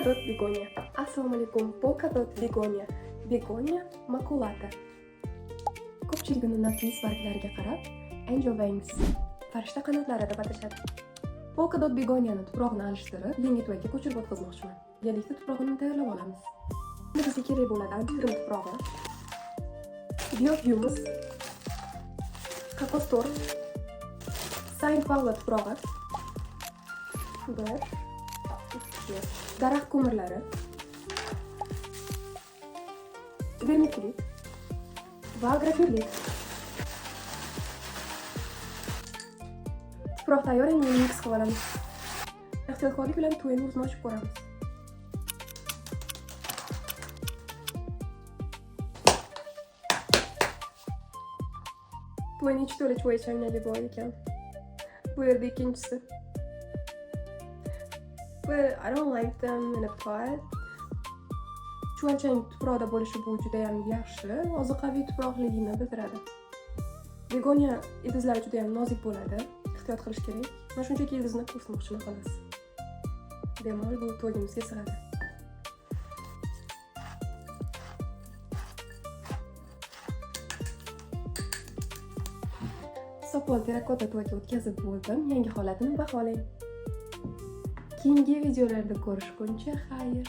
Polkadot begonya. Assalomu alaykum. Polkadot begonya. Begonya makulata. Ko'pchilik uni nafis barglariga qarab, Angel Wings, farishta qanotlari deb atashadi. Polkadot begonyani tuprog'ini alishtirib, yangi tuvakka ko'chirib o'tkazmoqchiman. Birgalikda tuprog'ini tayyorlab olamiz. Bizga kerak bo'ladi antirim tuprog'i, biyok yumuz, kokos tort, Saint Paula tuprog'i, 1, 2, daraxt ko'mirlari, vermikulit va agroferlit. Tuproq tayyor, endi mix qilib olamiz. Ehtiyotkorlik bilan to'yni o'zini ochib ko'ramiz. To'yni ichi to'la choy changali bor ekan. Bu yerda ikkinchisi. But I don't like them in a pot. Chuvalchang tuproqda bo'lishi bu juda ham yaxshi, ozuqaviy tuproqligini bildiradi. Begonya ildizlari juda ham nozik bo'ladi, ehtiyot qilish kerak. Men shunchaki ildizni ko'rsatmoqchiman xolos. Bemalol bu to'yimizga sig'adi. Sopol terrakota to'yga o'tkazib bo'ldim. Yangi holatini baholang. Keyingi videolarda ko'rishguncha xayr.